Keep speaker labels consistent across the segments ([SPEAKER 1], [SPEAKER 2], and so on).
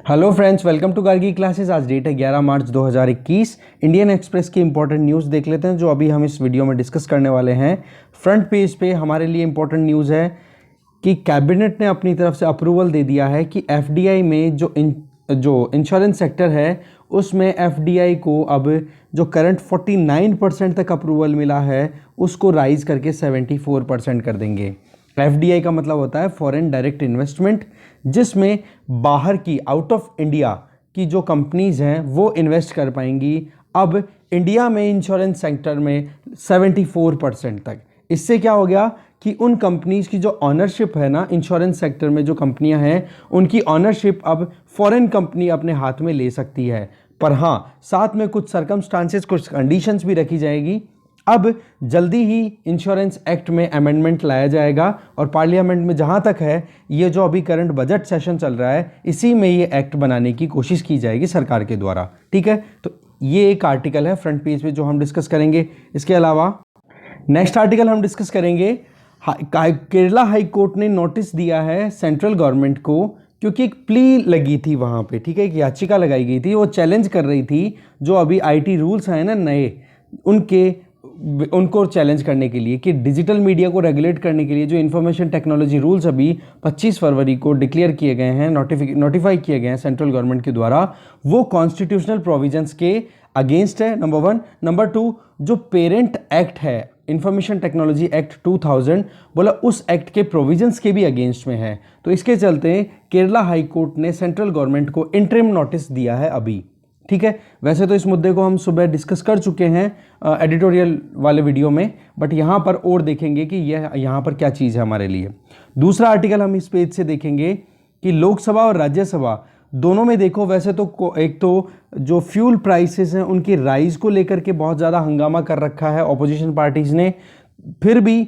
[SPEAKER 1] Hello friends, welcome to Gargi classes. आज date है 11 March 2021। Indian Express की इंपॉर्टेंट न्यूज़ देख लेते हैं जो अभी हम इस वीडियो में डिस्कस करने वाले हैं। फ्रंट पेज पे हमारे लिए इंपॉर्टेंट न्यूज़ है कि कैबिनेट ने अपनी तरफ से अप्रूवल दे दिया है कि एफडीआई में जो इंश्योरेंस सेक्टर है उसमें एफडीआई को अब जो करंट 49% तक अप्रूवल मिला है उसको राइज करके 74% कर देंगे। एफडीआई का मतलब होता है फॉरेन डायरेक्ट इन्वेस्टमेंट, जिसमें बाहर की आउट ऑफ इंडिया की जो कंपनीज हैं वो इन्वेस्ट कर पाएंगी अब इंडिया में इंश्योरेंस सेक्टर में 74% तक। इससे क्या हो गया कि उन कंपनीज की जो ऑनरशिप है ना, इंश्योरेंस सेक्टर में जो कंपनियां हैं उनकी ऑनरशिप अब फॉरेन कंपनी अपने हाथ में ले सकती है। पर हाँ, साथ में कुछ सर्कमस्टांसेस, कुछ कंडीशंस भी रखी जाएगी। अब जल्दी ही इंश्योरेंस एक्ट में अमेंडमेंट लाया जाएगा और पार्लियामेंट में जहां तक है ये जो अभी करंट बजट सेशन चल रहा है इसी में ये एक्ट बनाने की कोशिश की जाएगी सरकार के द्वारा। ठीक है, तो ये एक आर्टिकल है फ्रंट पेज पे जो हम डिस्कस करेंगे। इसके अलावा नेक्स्ट आर्टिकल हम डिस्कस करेंगे, केरला हाई कोर्ट ने नोटिस दिया है सेंट्रल गवर्नमेंट को, क्योंकि एक प्ली लगी थी वहां पे। ठीक है, एक याचिका लगाई गई थी, वो चैलेंज कर रही थी जो अभी आईटी रूल्स हैं ना नए, उनको चैलेंज करने के लिए कि डिजिटल मीडिया को रेगुलेट करने के लिए जो इंफॉर्मेशन टेक्नोलॉजी रूल्स अभी 25 फरवरी को डिक्लेयर किए गए हैं, नोटिफाई किए गए हैं सेंट्रल गवर्नमेंट के द्वारा, वो कॉन्स्टिट्यूशनल प्रोविजंस के अगेंस्ट है, नंबर 1। नंबर 2, जो पेरेंट एक्ट है इंफॉर्मेशन टेक्नोलॉजी एक्ट 2000 बोला उस एक्ट के प्रोविजंस के भी अगेंस्ट में है। तो इसके चलते केरला हाई कोर्ट ने सेंट्रल गवर्नमेंट को इंटरिम नोटिस दिया है अभी। ठीक है, वैसे तो इस मुद्दे को हम सुबह डिस्कस कर चुके हैं एडिटोरियल वाले वीडियो में, बट यहाँ पर और देखेंगे कि यह यहाँ पर क्या चीज़ है हमारे लिए। दूसरा आर्टिकल हम इस पेज से देखेंगे कि लोकसभा और राज्यसभा दोनों में देखो, वैसे तो एक तो जो फ्यूल प्राइसेस हैं उनकी राइज को लेकर के बहुत ज़्यादा हंगामा कर रखा है ऑपोजिशन पार्टीज़ ने। फिर भी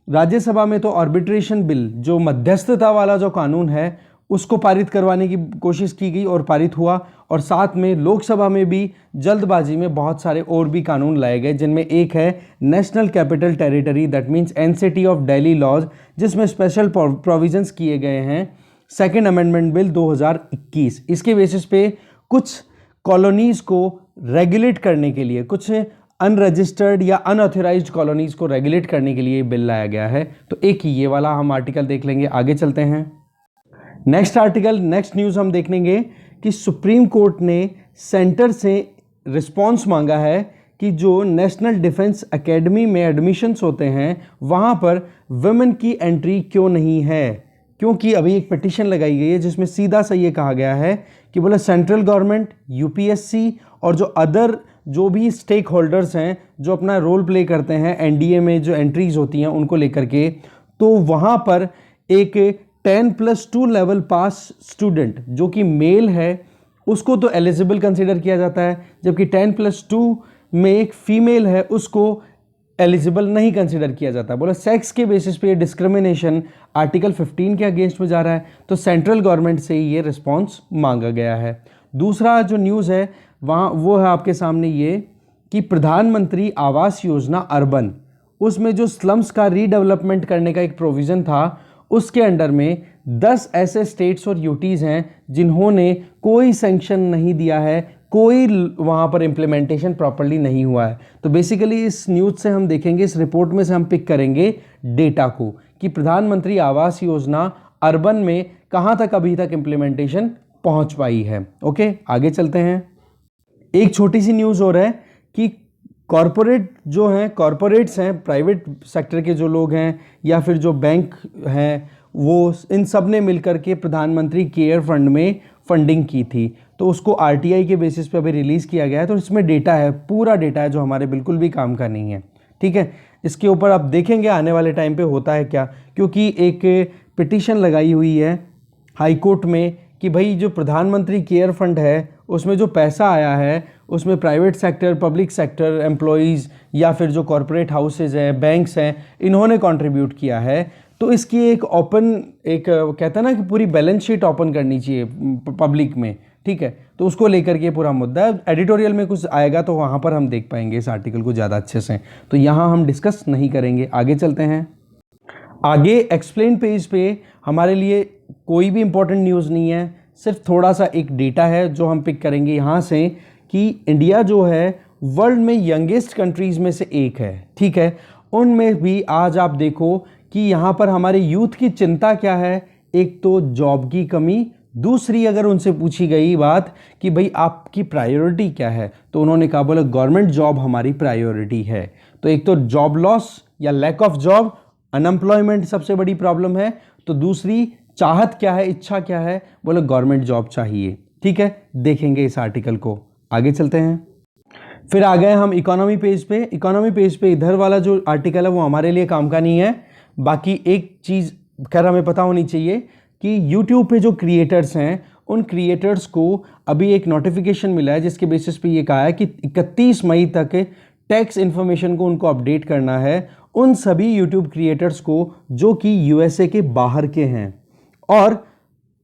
[SPEAKER 1] राज्यसभा में तो आर्बिट्रेशन बिल, जो मध्यस्थता वाला जो कानून है उसको पारित करवाने की कोशिश की गई और पारित हुआ, और साथ में लोकसभा में भी जल्दबाजी में बहुत सारे और भी कानून लाए गए, जिनमें एक है national capital territory, that means NCT of Delhi laws, जिसमें स्पेशल प्रोविजंस किए गए हैं सेकेंड अमेंडमेंट बिल 2021। इसके बेसिस पे कुछ कॉलोनीज को रेगुलेट करने के लिए, कुछ अनरजिस्टर्ड या अनऑथराइज्ड कॉलोनीज को रेगुलेट करने के लिए बिल लाया गया है। तो एक ये वाला हम आर्टिकल देख लेंगे, आगे चलते हैं। नेक्स्ट आर्टिकल, नेक्स्ट न्यूज़ हम देखेंगे कि सुप्रीम कोर्ट ने सेंटर से रिस्पांस मांगा है कि जो नेशनल डिफेंस एकेडमी में एडमिशन्स होते हैं वहाँ पर वुमेन की एंट्री क्यों नहीं है, क्योंकि अभी एक पिटीशन लगाई गई है जिसमें सीधा सा ये कहा गया है कि बोला सेंट्रल गवर्नमेंट, यूपीएससी और जो अदर जो भी स्टेक होल्डर्स हैं जो अपना रोल प्ले करते हैं एनडीए में जो एंट्रीज होती हैं उनको लेकर के, तो वहाँ पर एक 10+2 लेवल पास स्टूडेंट जो कि मेल है उसको तो एलिजिबल कंसिडर किया जाता है, जबकि 10+2 में एक फीमेल है उसको एलिजिबल नहीं कंसिडर किया जाता। बोला सेक्स के बेसिस पे डिस्क्रिमिनेशन आर्टिकल 15 के अगेंस्ट में जा रहा है, तो सेंट्रल गवर्नमेंट से ये रिस्पांस मांगा गया है। दूसरा जो न्यूज़ है वहाँ वो है आपके सामने ये कि प्रधानमंत्री आवास योजना अर्बन, उसमें जो स्लम्स का रीडेवलपमेंट करने का एक प्रोविज़न था, उसके अंडर में 10 ऐसे स्टेट्स और यूटीज़ हैं जिन्होंने कोई सैंक्शन नहीं दिया है, कोई वहाँ पर इम्प्लीमेंटेशन प्रॉपर्ली नहीं हुआ है। तो बेसिकली इस न्यूज़ से हम देखेंगे, इस रिपोर्ट में से हम पिक करेंगे डेटा को कि प्रधानमंत्री आवास योजना अर्बन में कहाँ तक अभी तक इम्प्लीमेंटेशन पहुँच पाई है। ओके, आगे चलते हैं। एक छोटी सी न्यूज़ और है कि कॉरपोरेट जो हैं, कॉरपोरेट्स हैं, प्राइवेट सेक्टर के जो लोग हैं या फिर जो बैंक हैं, वो इन सब ने मिलकर के प्रधानमंत्री केयर फंड में फंडिंग की थी, तो उसको आरटीआई के बेसिस पे अभी रिलीज़ किया गया है। तो इसमें डेटा है, पूरा डेटा है जो हमारे बिल्कुल भी काम का नहीं है। ठीक है, इसके ऊपर आप देखेंगे आने वाले टाइम पे होता है क्या, क्योंकि एक पिटीशन लगाई हुई है हाई कोर्ट में कि भाई जो प्रधानमंत्री केयर फंड है उसमें जो पैसा आया है उसमें private sector, public sector employees या फिर जो कॉरपोरेट हाउसेज हैं, बैंक्स हैं, इन्होंने कंट्रीब्यूट किया है। तो इसकी एक ओपन, एक कहता है ना कि पूरी बैलेंस शीट ओपन करनी चाहिए पब्लिक में। ठीक है, तो उसको लेकर के पूरा मुद्दा है। एडिटोरियल में कुछ आएगा तो वहाँ पर हम देख पाएंगे इस आर्टिकल को ज़्यादा अच्छे से, तो यहाँ हम डिस्कस नहीं करेंगे। आगे चलते हैं। आगे एक्सप्लेन पेज पे हमारे लिए कोई भी इंपॉर्टेंट न्यूज़ नहीं है, सिर्फ थोड़ा सा एक डेटा है जो हम पिक करेंगे यहाँ से कि इंडिया जो है वर्ल्ड में यंगेस्ट कंट्रीज़ में से एक है, ठीक है। उनमें भी आज आप देखो कि यहाँ पर हमारे यूथ की चिंता क्या है, एक तो जॉब की कमी, दूसरी अगर उनसे पूछी गई बात कि भाई आपकी प्रायोरिटी क्या है, तो उन्होंने कहा बोला गवर्नमेंट जॉब हमारी प्रायोरिटी है। तो एक तो जॉब लॉस या लैक ऑफ जॉब, अनएम्प्लॉयमेंट सबसे बड़ी प्रॉब्लम है, तो दूसरी चाहत क्या है, इच्छा क्या है, बोले गवर्नमेंट जॉब चाहिए, ठीक है। देखेंगे इस आर्टिकल को, आगे चलते हैं। फिर आ गए हम इकोनॉमी पेज पे। इकोनॉमी पेज पे इधर वाला जो आर्टिकल है वो हमारे लिए काम का नहीं है, बाकी एक चीज़ खैर हमें पता होनी चाहिए कि YouTube पे जो क्रिएटर्स हैं उन क्रिएटर्स को अभी एक नोटिफिकेशन मिला है जिसके बेसिस पे ये कहा है कि 31 मई तक टैक्स इन्फॉर्मेशन को उनको अपडेट करना है उन सभी YouTube क्रिएटर्स को जो कि USA के बाहर के हैं। और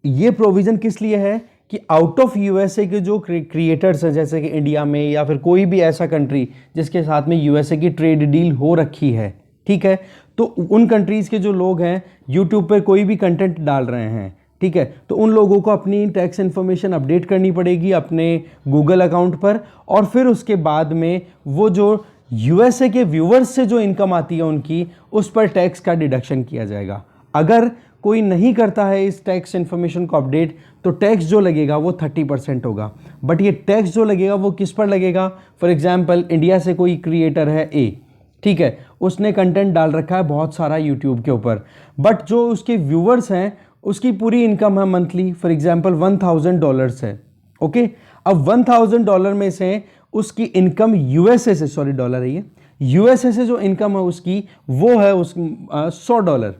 [SPEAKER 1] ये प्रोविज़न किस लिए है कि आउट ऑफ USA के जो क्रिएटर्स हैं, जैसे कि इंडिया में या फिर कोई भी ऐसा कंट्री जिसके साथ में USA की ट्रेड डील हो रखी है, ठीक है, तो उन कंट्रीज़ के जो लोग हैं यूट्यूब पर कोई भी कंटेंट डाल रहे हैं, ठीक है, तो उन लोगों को अपनी टैक्स इन्फॉर्मेशन अपडेट करनी पड़ेगी अपने गूगल अकाउंट पर। और फिर उसके बाद में वो जो USA के व्यूवर्स से जो इनकम आती है उनकी, उस पर टैक्स का डिडक्शन किया जाएगा। अगर कोई नहीं करता है इस टैक्स इन्फॉर्मेशन को अपडेट, तो टैक्स जो लगेगा वो 30% होगा। बट ये टैक्स जो लगेगा वो किस पर लगेगा? फॉर एग्जाम्पल इंडिया से कोई क्रिएटर है ए, ठीक है, उसने कंटेंट डाल रखा है बहुत सारा यूट्यूब के ऊपर, बट जो उसके व्यूवर्स हैं उसकी पूरी इनकम है मंथली फॉर एग्जाम्पल $1000 है, ओके। अब $1000 में से उसकी इनकम USA से, सॉरी डॉलर है ये, USA से जो इनकम है उसकी वो है उस $100,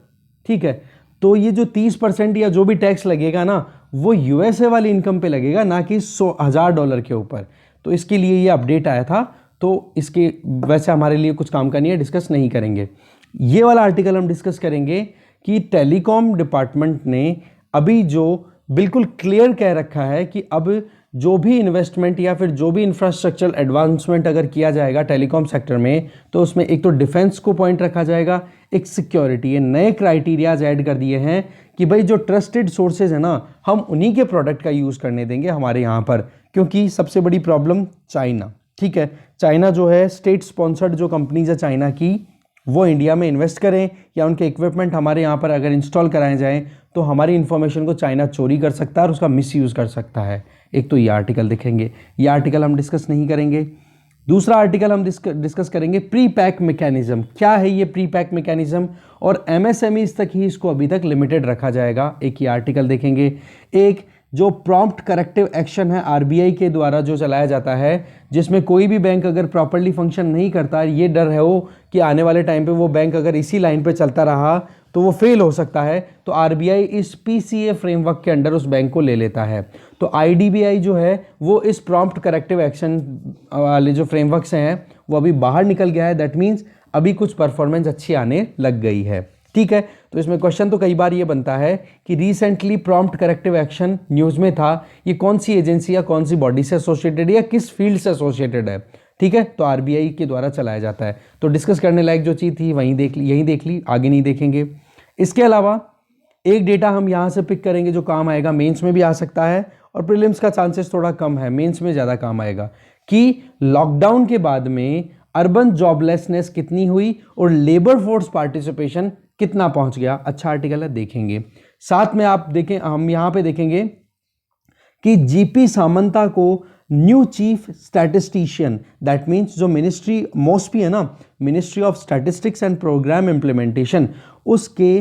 [SPEAKER 1] ठीक है। तो ये जो 30% या जो भी टैक्स लगेगा ना वो USA वाली इनकम पे लगेगा, ना कि $100,000 के ऊपर। तो इसके लिए ये अपडेट आया था, तो इसके वैसे हमारे लिए कुछ काम का नहीं है, डिस्कस नहीं करेंगे। ये वाला आर्टिकल हम डिस्कस करेंगे कि टेलीकॉम डिपार्टमेंट ने अभी जो बिल्कुल क्लियर कह रखा है कि अब जो भी इन्वेस्टमेंट या फिर जो भी इंफ्रास्ट्रक्चरल एडवांसमेंट अगर किया जाएगा टेलीकॉम सेक्टर में, तो उसमें एक तो डिफेंस को पॉइंट रखा जाएगा, एक सिक्योरिटी। ये नए क्राइटेरियाज ऐड कर दिए हैं कि भाई जो ट्रस्टेड सोर्सेज है ना, हम उन्हीं के प्रोडक्ट का यूज़ करने देंगे हमारे यहाँ पर, क्योंकि सबसे बड़ी प्रॉब्लम चाइना, ठीक है, चाइना जो है स्टेट स्पॉन्सर्ड जो कंपनीज है चाइना की, वो इंडिया में इन्वेस्ट करें या उनके इक्विपमेंट हमारे यहाँ पर अगर इंस्टॉल कराए जाएं तो हमारी इन्फॉर्मेशन को चाइना चोरी कर सकता है और उसका मिसयूज़ कर सकता है। एक तो ये आर्टिकल देखेंगे, ये आर्टिकल हम डिस्कस नहीं करेंगे। दूसरा आर्टिकल हम डिस्कस करेंगे प्री पैक मैकेनिज्म। क्या है ये प्री पैक मैकेनिज्म, और MSMEs तक ही इसको अभी तक लिमिटेड रखा जाएगा। एक ये आर्टिकल देखेंगे। एक जो प्रॉम्प्ट करेक्टिव एक्शन है RBI के द्वारा जो चलाया जाता है, जिसमें कोई भी बैंक अगर प्रॉपर्ली फंक्शन नहीं करता, ये डर है वो कि आने वाले टाइम पे वो बैंक अगर इसी लाइन पे चलता रहा तो वो फेल हो सकता है, तो RBI इस PCA फ्रेमवर्क के अंडर उस बैंक को ले लेता है। तो IDBI जो है वो इस प्रॉम्प्ट करेक्टिव एक्शन वाले जो फ्रेमवर्क हैं वो अभी बाहर निकल गया है। दैट मीन्स अभी कुछ परफॉर्मेंस अच्छी आने लग गई है, ठीक है। तो इसमें क्वेश्चन तो कई बार ये बनता है कि recently prompt corrective action news में था, ये कौन सी एजेंसी या कौन सी बॉडी से एसोसिएटेड या किस फील्ड से एसोसिएटेड है, ठीक है। तो RBI के द्वारा चलाया जाता है। तो डिस्कस करने लायक जो चीज़ थी वहीं देख ली, यहीं देख ली, आगे नहीं देखेंगे। इसके अलावा एक डेटा हम यहाँ से पिक करेंगे जो काम आएगा, मेंस में भी आ सकता है और प्रीलिम्स का चांसेस थोड़ा कम है, मेंस में ज़्यादा काम आएगा, कि लॉकडाउन के बाद में अर्बन जॉबलेसनेस कितनी हुई और लेबर फोर्स पार्टिसिपेशन कितना पहुंच गया। अच्छा आर्टिकल है, देखेंगे। साथ में आप देखें, हम यहाँ पे देखेंगे कि GP सामंता को new chief statistician, that means जो मिनिस्ट्री MOSPI है ना, ministry of statistics and programme implementation, उसके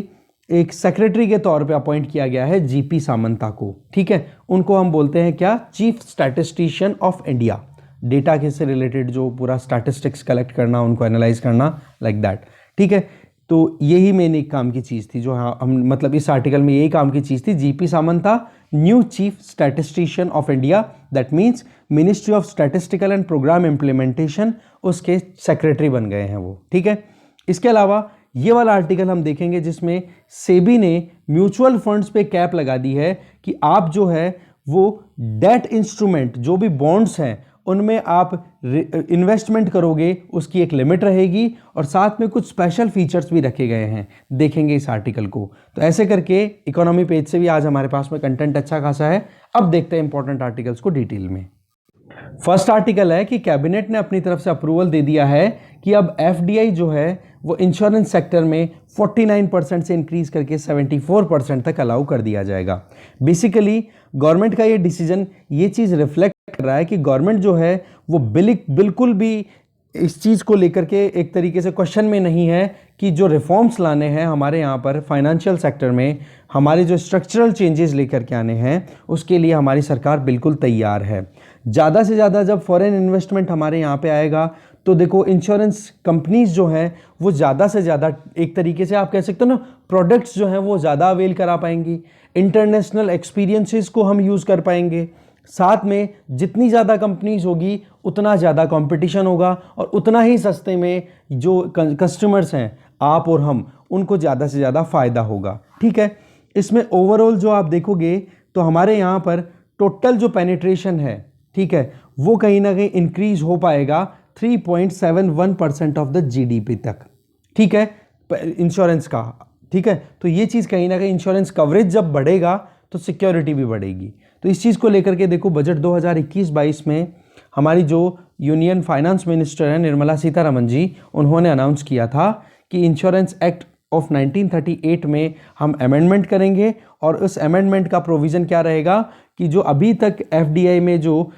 [SPEAKER 1] एक सेक्रेटरी के तौर पे अपॉइंट किया गया है GP सामंता को, ठीक है। उनको हम बोलते हैं क्या, chief statistician of India. Data के से रिलेटेड जो पूरा स्टैटिस्टिक्स कलेक्ट करना, उनको एनालाइज करना, लाइक दैट, ठीक है। तो यही मेन एक काम की चीज़ थी जो हम मतलब इस आर्टिकल में यही काम की चीज़ थी। GP Samanta new chief statistician of India, that means ministry of statistical and programme implementation, उसके सेक्रेटरी बन गए हैं वो, ठीक है। इसके अलावा ये वाला आर्टिकल हम देखेंगे जिसमें सेबी ने म्यूचुअल फंड्स पे कैप लगा दी है कि आप जो है वो डेट इंस्ट्रूमेंट, जो भी बॉन्ड्स हैं उनमें आप इन्वेस्टमेंट करोगे, उसकी एक लिमिट रहेगी और साथ में कुछ स्पेशल फीचर्स भी रखे गए हैं, देखेंगे इस आर्टिकल को। तो ऐसे करके इकोनॉमी पेज से भी आज हमारे पास में कंटेंट अच्छा खासा है, अब देखते हैं इंपॉर्टेंट आर्टिकल्स को डिटेल में। फर्स्ट आर्टिकल है कि कैबिनेट ने अपनी तरफ से अप्रूवल दे दिया है कि अब एफडीआई जो है वो इंश्योरेंस सेक्टर में 49% से इंक्रीज करके 74% तक अलाउ कर दिया जाएगा। बेसिकली गवर्नमेंट का ये डिसीजन ये चीज़ रिफ्लेक्ट कर रहा है कि गवर्नमेंट जो है वो बिल्कुल भी इस चीज़ को लेकर के एक तरीके से क्वेश्चन में नहीं है कि जो रिफॉर्म्स लाने हैं हमारे यहाँ पर फाइनेंशियल सेक्टर में, हमारे जो स्ट्रक्चरल चेंजेस लेकर के आने हैं, उसके लिए हमारी सरकार बिल्कुल तैयार है। ज़्यादा से ज़्यादा जब फॉरेन इन्वेस्टमेंट हमारे यहाँ पे आएगा तो देखो इंश्योरेंस कंपनीज जो हैं वो ज़्यादा से ज़्यादा एक तरीके से आप कह सकते हो ना प्रोडक्ट्स जो हैं वो ज़्यादा अवेल करा पाएंगी, इंटरनेशनल एक्सपीरियंसेस को हम यूज़ कर पाएंगे। साथ में जितनी ज़्यादा कंपनीज होगी उतना ज़्यादा कंपटीशन होगा और उतना ही सस्ते में जो कस्टमर्स हैं आप और हम, उनको ज़्यादा से ज़्यादा फ़ायदा होगा। ठीक है, इसमें ओवरऑल जो आप देखोगे तो हमारे यहाँ पर टोटल जो पेनिट्रेशन है, ठीक है, वो कहीं ना कहीं इंक्रीज हो पाएगा 3.71% ऑफ द जीडीपी तक। ठीक है, इंश्योरेंस का। ठीक है, तो ये चीज़ कहीं ना कहीं इंश्योरेंस कवरेज जब बढ़ेगा तो सिक्योरिटी भी बढ़ेगी। तो इस चीज़ को लेकर के देखो बजट 2021-22 में हमारी जो यूनियन फाइनेंस मिनिस्टर हैं निर्मला सीतारमण जी, उन्होंने अनाउंस किया था कि इंश्योरेंस एक्ट ऑफ 1938 में हम अमेंडमेंट करेंगे और उस अमेंडमेंट का प्रोविज़न क्या रहेगा कि जो अभी तक एफडीआई में जो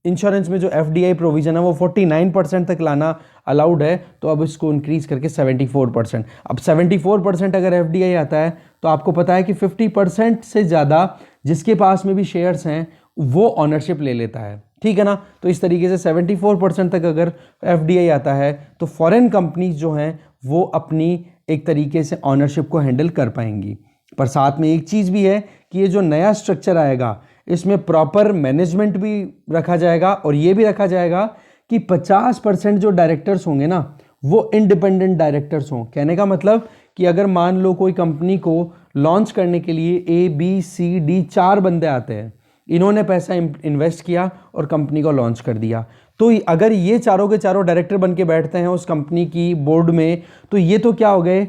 [SPEAKER 1] इंश्योरेंस में जो एफडीआई प्रोविज़न है वो 49% तक लाना अलाउड है, तो अब इसको इंक्रीज करके 74%। अब 74% अगर एफडीआई आता है तो आपको पता है कि 50% से ज़्यादा जिसके पास में भी शेयर्स हैं वो ऑनरशिप ले लेता है। ठीक है ना, तो इस तरीके से 74% तक अगर एफडीआई आता है तो फॉरेन कंपनीज जो हैं वो अपनी एक तरीके से ऑनरशिप को हैंडल कर पाएंगी। पर साथ में एक चीज़ भी है कि ये जो नया स्ट्रक्चर आएगा इसमें प्रॉपर मैनेजमेंट भी रखा जाएगा और ये भी रखा जाएगा कि 50% जो डायरेक्टर्स होंगे ना वो इंडिपेंडेंट डायरेक्टर्स हों। कहने का मतलब कि अगर मान लो कोई कंपनी को लॉन्च करने के लिए ABCD 4 बंदे आते हैं, इन्होंने पैसा इन्वेस्ट किया और कंपनी को लॉन्च कर दिया, तो अगर ये चारों के चारों डायरेक्टर बन के बैठते हैं उस कंपनी की बोर्ड में, तो ये तो क्या हो गए,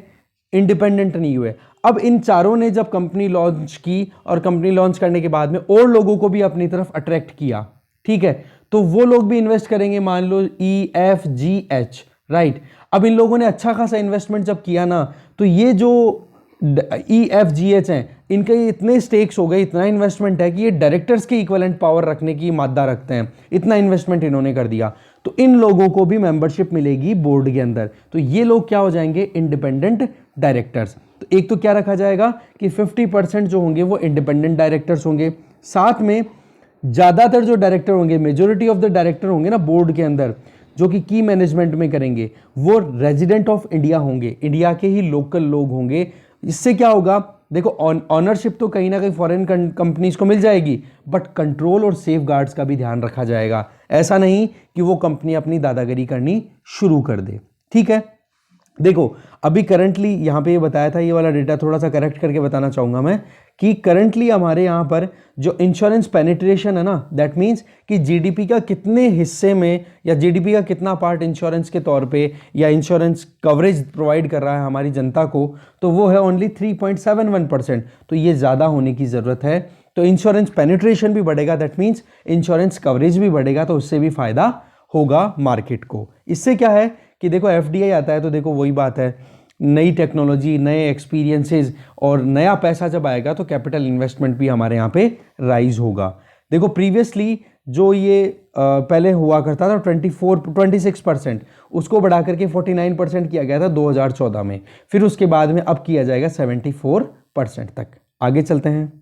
[SPEAKER 1] इंडिपेंडेंट नहीं हुए। अब इन चारों ने जब कंपनी लॉन्च की और कंपनी लॉन्च करने के बाद में और लोगों को भी अपनी तरफ अट्रैक्ट किया, ठीक है, तो वो लोग भी इन्वेस्ट करेंगे, मान लो EFGH, राइट। अब इन लोगों ने अच्छा खासा इन्वेस्टमेंट जब किया ना, तो ये जो EFGH हैं इनके इतने स्टेक्स हो गए, इतना इन्वेस्टमेंट है कि ये डायरेक्टर्स के इक्विवेलेंट पावर रखने की मादा रखते हैं, इतना इन्वेस्टमेंट इन्होंने कर दिया, तो इन लोगों को भी मेंबरशिप मिलेगी बोर्ड के अंदर। तो ये लोग क्या हो जाएंगे, इंडिपेंडेंट डायरेक्टर्स। तो एक तो क्या रखा जाएगा कि 50% जो होंगे वो इंडिपेंडेंट डायरेक्टर्स होंगे, साथ में ज़्यादातर जो डायरेक्टर होंगे, मेजोरिटी ऑफ द डायरेक्टर होंगे ना बोर्ड के अंदर जो कि की मैनेजमेंट में करेंगे, वो रेजिडेंट ऑफ इंडिया होंगे, इंडिया के ही लोकल लोग होंगे। इससे क्या होगा, देखो ऑनरशिप तो कहीं ना कहीं फॉरेन कंपनीज को मिल जाएगी, बट कंट्रोल और सेफ गार्ड्स का भी ध्यान रखा जाएगा। ऐसा नहीं कि वो कंपनी अपनी दादागिरी करनी शुरू कर दे। ठीक है, देखो अभी करंटली यहाँ पे ये बताया था, ये वाला डेटा थोड़ा सा करेक्ट करके बताना चाहूँगा मैं कि करंटली हमारे यहाँ पर जो इंश्योरेंस पेनिट्रेशन है ना, दैट मीन्स कि जीडीपी का कितने हिस्से में या जीडीपी का कितना पार्ट इंश्योरेंस के तौर पे या इंश्योरेंस कवरेज प्रोवाइड कर रहा है हमारी जनता को, तो वो है ओनली 3.71%। तो ये ज़्यादा होने की ज़रूरत है। तो इंश्योरेंस पेनिट्रेशन भी बढ़ेगा, दैट मीन्स इंश्योरेंस कवरेज भी बढ़ेगा, तो उससे भी फ़ायदा होगा मार्केट को। इससे क्या है कि देखो एफडीआई आता है तो देखो वही बात है, नई टेक्नोलॉजी, नए एक्सपीरियंसेस और नया पैसा जब आएगा तो कैपिटल इन्वेस्टमेंट भी हमारे यहाँ पे राइज होगा। देखो प्रीवियसली जो ये पहले हुआ करता था 26%, उसको बढ़ा करके 49% किया गया था 2014 में, फिर उसके बाद में अब किया जाएगा 74% तक। आगे चलते हैं।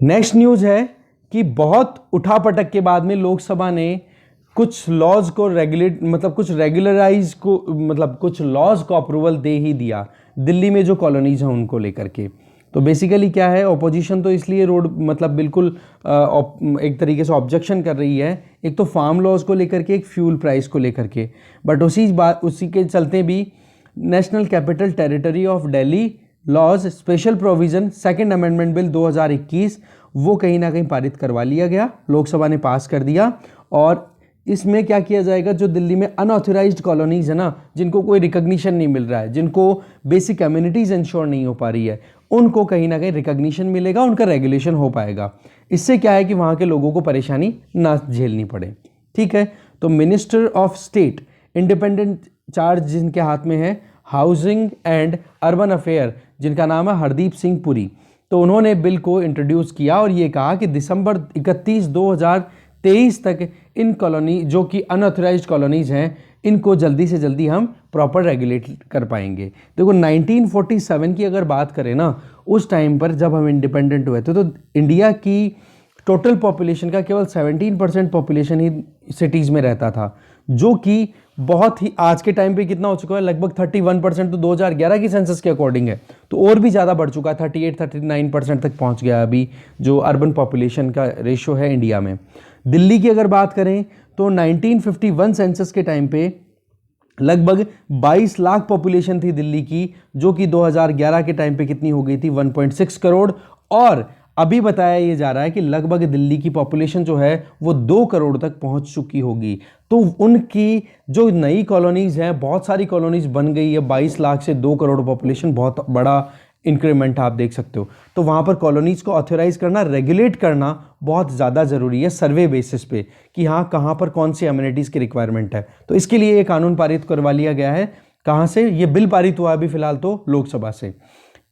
[SPEAKER 1] नेक्स्ट न्यूज़ है कि बहुत उठापटक के बाद में लोकसभा ने कुछ लॉज को कुछ लॉज को अप्रूवल दे ही दिया दिल्ली में जो कॉलोनीज हैं उनको लेकर के। तो बेसिकली क्या है, ऑपोजिशन तो इसलिए बिल्कुल एक तरीके से ऑब्जेक्शन कर रही है, एक तो फार्म लॉज को लेकर के, एक फ्यूल प्राइस को लेकर के, बट उसी के चलते भी national capital territory of Delhi laws special provision second amendment bill 2021 वो कहीं ना कहीं पारित करवा लिया गया, लोकसभा ने पास कर दिया। और इसमें क्या किया जाएगा, जो दिल्ली में अनऑथराइज्ड कॉलोनीज है ना, जिनको कोई रिकग्निशन नहीं मिल रहा है, जिनको बेसिक कम्युनिटीज़ इंश्योर नहीं हो पा रही है, उनको कहीं ना कहीं रिकॉग्निशन मिलेगा, उनका रेगुलेशन हो पाएगा। इससे क्या है कि वहाँ के लोगों को परेशानी ना झेलनी पड़े। ठीक है, तो minister of state independent charge जिनके हाथ में है, हाउसिंग एंड अर्बन अफेयर, जिनका नाम है हरदीप सिंह पुरी, तो उन्होंने बिल को इंट्रोड्यूस किया और ये कहा कि दिसंबर 31 2023 तक इन कॉलोनी जो कि अनऑथराइज्ड कॉलोनीज हैं, इनको जल्दी से जल्दी हम प्रॉपर रेगुलेट कर पाएंगे। देखो 1947 की अगर बात करें ना, उस टाइम पर जब हम इंडिपेंडेंट हुए थे तो इंडिया की टोटल पॉपुलेशन का केवल 17% पॉपुलेशन ही सिटीज़ में रहता था, जो कि बहुत ही आज के टाइम पे कितना हो चुका है, लगभग 31% तो 2011 की सेंसस के अकॉर्डिंग है, तो और भी ज़्यादा बढ़ चुका है, 38-39% तक पहुंच गया अभी जो अर्बन पॉपुलेशन का रेशो है इंडिया में। दिल्ली की अगर बात करें तो 1951 सेंसस के टाइम पे लगभग 22 लाख पॉपुलेशन थी दिल्ली की, जो कि 2011 के टाइम पे कितनी हो गई थी, 1.6 करोड़। और अभी बताया ये जा रहा है कि लगभग दिल्ली की पॉपुलेशन जो है वो 2 करोड़ तक पहुंच चुकी होगी। तो उनकी जो नई कॉलोनीज हैं, बहुत सारी कॉलोनीज बन गई है, 22 लाख से 2 करोड़ पॉपुलेशन बहुत बड़ा इंक्रीमेंट आप देख सकते हो। तो वहाँ पर कॉलोनीज को ऑथराइज करना, रेगुलेट करना बहुत ज़्यादा ज़रूरी है सर्वे बेसिस पे कि हाँ कहाँ पर कौन सी अम्यूनिटीज़ की रिक्वायरमेंट है। तो इसके लिए ये कानून पारित करवा लिया गया है। कहाँ से? ये बिल पारित हुआ अभी फिलहाल तो लोकसभा से।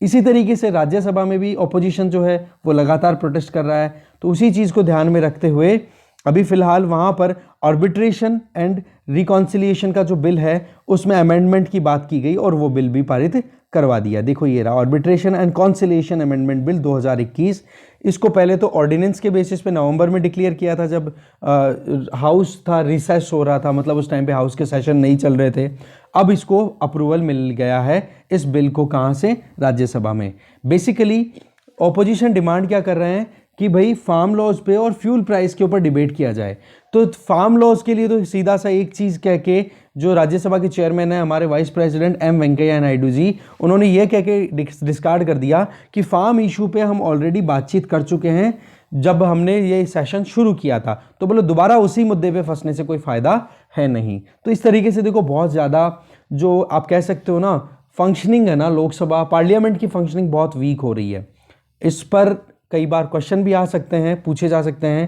[SPEAKER 1] इसी तरीके से राज्यसभा में भी ऑपोजिशन जो है वो लगातार प्रोटेस्ट कर रहा है, तो उसी चीज़ को ध्यान में रखते हुए अभी फिलहाल वहाँ पर आर्बिट्रेशन एंड रिकॉन्सिलिएशन का जो बिल है उसमें अमेंडमेंट की बात की गई और वो बिल भी पारित करवा दिया। देखो ये रहा arbitration and conciliation amendment bill 2021। इसको पहले तो ऑर्डिनेंस के बेसिस पे नवंबर में डिक्लेयर किया था, जब हाउस था, रिसेस हो रहा था, मतलब उस टाइम पे हाउस के सेशन नहीं चल रहे थे। अब इसको अप्रूवल मिल गया है इस बिल को, कहाँ से? राज्यसभा में। बेसिकली ऑपोजिशन डिमांड क्या कर रहे हैं कि भाई फार्म लॉज पे और फ्यूल प्राइस के ऊपर डिबेट किया जाए। तो फार्म लॉज के लिए तो सीधा सा एक चीज़ कह के जो राज्यसभा के चेयरमैन है हमारे vice president M Venkaiah Naidu ji, उन्होंने ये कह के डिस्कार्ड कर दिया कि फार्म इशू पे हम ऑलरेडी बातचीत कर चुके हैं जब हमने ये सेशन शुरू किया था, तो बोलो दोबारा उसी मुद्दे पे फंसने से कोई फ़ायदा है नहीं। तो इस तरीके से देखो बहुत ज़्यादा जो आप कह सकते हो ना फंक्शनिंग है ना, लोकसभा पार्लियामेंट की फंक्शनिंग बहुत वीक हो रही है। इस पर कई बार क्वेश्चन भी आ सकते हैं, पूछे जा सकते हैं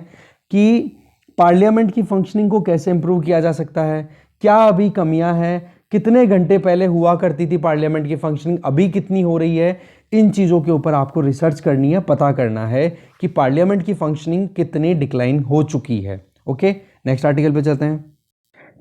[SPEAKER 1] कि पार्लियामेंट की फंक्शनिंग को कैसे इंप्रूव किया जा सकता है, क्या अभी कमियां हैं, कितने घंटे पहले हुआ करती थी पार्लियामेंट की फंक्शनिंग, अभी कितनी हो रही है। इन चीज़ों के ऊपर आपको रिसर्च करनी है, पता करना है कि पार्लियामेंट की फंक्शनिंग कितनी डिक्लाइन हो चुकी है। ओके, नेक्स्ट आर्टिकल पे चलते हैं।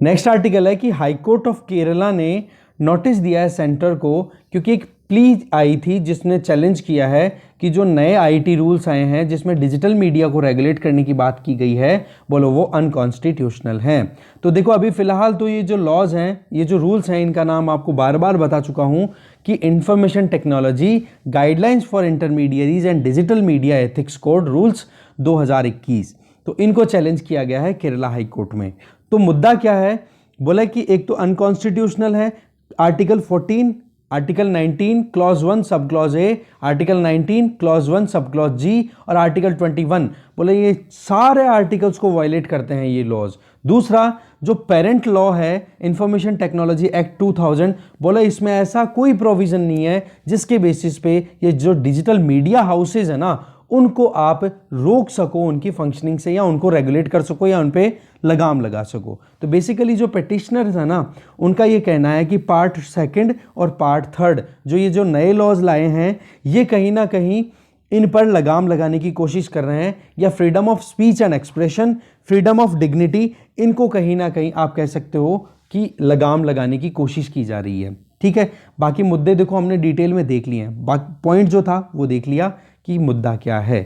[SPEAKER 1] नेक्स्ट आर्टिकल है कि हाईकोर्ट ऑफ केरला ने नोटिस दिया है सेंटर को, क्योंकि एक प्ली आई थी जिसने चैलेंज किया है कि जो नए आईटी रूल्स आए हैं जिसमें डिजिटल मीडिया को रेगुलेट करने की बात की गई है, बोलो वो अनकॉन्स्टिट्यूशनल हैं। तो देखो अभी फिलहाल तो ये जो लॉज हैं, ये जो रूल्स हैं, इनका नाम आपको बार बार बता चुका हूं कि information technology guidelines for intermediaries and digital media ethics code rules 2021। तो इनको चैलेंज किया गया है केरला हाई कोर्ट में। तो मुद्दा क्या है? बोला कि एक तो अनकॉन्स्टिट्यूशनल है, article 14, article 19 clause 1 sub clause A, article 19 clause 1 sub clause जी और आर्टिकल 21, बोले ये सारे आर्टिकल्स को वायलेट करते हैं ये लॉज। दूसरा जो पेरेंट लॉ है इंफॉर्मेशन टेक्नोलॉजी एक्ट 2000, बोले इसमें ऐसा कोई प्रोविजन नहीं है जिसके बेसिस पे ये जो डिजिटल मीडिया हाउसेज है ना उनको आप रोक सको उनकी फंक्शनिंग से, या उनको रेगुलेट कर सको, या उन पे लगाम लगा सको। तो बेसिकली जो पेटिशनर्स है ना उनका ये कहना है कि पार्ट 2 और पार्ट 3 जो ये जो नए लॉज लाए हैं ये कहीं ना कहीं इन पर लगाम लगाने की कोशिश कर रहे हैं, या freedom of speech and expression, freedom of dignity, इनको कहीं ना कहीं आप कह सकते हो कि लगाम लगाने की कोशिश की जा रही है। ठीक है, बाकी मुद्दे देखो हमने डिटेल में देख लिए हैं, बाकी पॉइंट जो था वो देख लिया कि मुद्दा क्या है।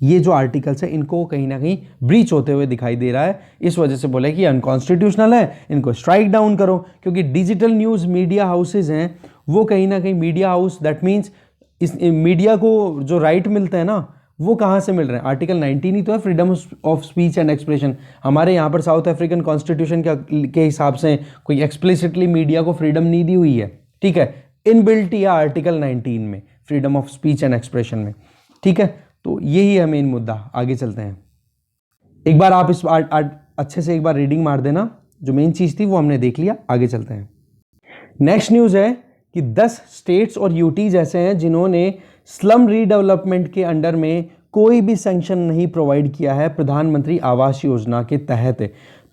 [SPEAKER 1] ये जो आर्टिकल्स है इनको कहीं ना कहीं ब्रीच होते हुए दिखाई दे रहा है, इस वजह से बोला कि अनकॉन्स्टिट्यूशनल है, इनको स्ट्राइक डाउन करो। क्योंकि डिजिटल न्यूज़ मीडिया हाउसेज हैं वो कहीं ना कहीं मीडिया हाउस, दैट मीन्स इस मीडिया को जो राइट मिलते हैं ना वो कहाँ से मिल रहे हैं? आर्टिकल 19 ही तो है, freedom of speech and expression. हमारे यहाँ पर साउथ अफ्रीकन कॉन्स्टिट्यूशन के हिसाब से कोई एक्सप्लिसिटली मीडिया को फ्रीडम नहीं दी हुई है। ठीक है, इनबिल्ट या आर्टिकल 19 में freedom of speech and expression में। ठीक है, तो यही है मेन मुद्दा। आगे चलते हैं। एक बार आप इस अच्छे से एक बार रीडिंग मार देना, जो मेन चीज़ थी वो हमने देख लिया। आगे चलते हैं। नेक्स्ट न्यूज़ है कि 10 स्टेट्स और यूटीज ऐसे हैं जिन्होंने स्लम रीडेवलपमेंट के अंडर में कोई भी सैंक्शन नहीं प्रोवाइड किया है प्रधानमंत्री आवास योजना के तहत।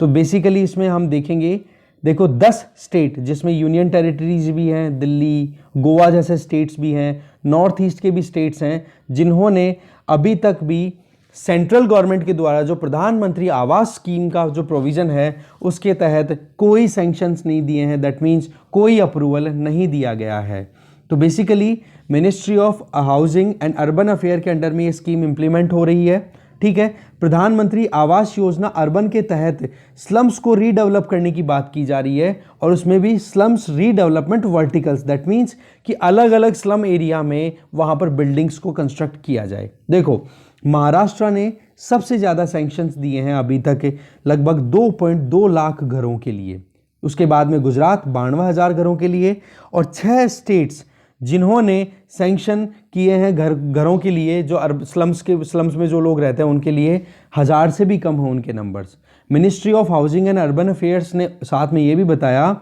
[SPEAKER 1] तो बेसिकली इसमें हम देखेंगे, देखो 10 स्टेट जिसमें यूनियन टेरिटरीज भी हैं, दिल्ली, गोवा जैसे स्टेट्स भी हैं, नॉर्थ ईस्ट के भी स्टेट्स हैं, जिन्होंने अभी तक भी सेंट्रल गवर्नमेंट के द्वारा जो प्रधानमंत्री आवास स्कीम का जो प्रोविज़न है उसके तहत कोई सैंक्शंस नहीं दिए हैं। दैट मीन्स कोई अप्रूवल नहीं दिया गया है। तो basically ministry of housing and urban affair के अंडर में ये स्कीम इंप्लीमेंट हो रही है। ठीक है, प्रधानमंत्री आवास योजना अर्बन के तहत स्लम्स को रीडेवलप करने की बात की जा रही है, और उसमें भी slums redevelopment verticals, that means कि अलग अलग स्लम एरिया में वहाँ पर बिल्डिंग्स को कंस्ट्रक्ट किया जाए। देखो महाराष्ट्र ने सबसे ज़्यादा सैंक्शंस दिए हैं अभी तक, लगभग 2.2 लाख घरों के लिए। उसके बाद में गुजरात 92,000 घरों के लिए, और 6 स्टेट्स जिन्होंने सैंक्शन किए हैं घरों के लिए जो स्लम्स में जो लोग रहते हैं उनके लिए 1000 से भी कम हो उनके numbers. Ministry of housing and urban affairs ने साथ में ये भी बताया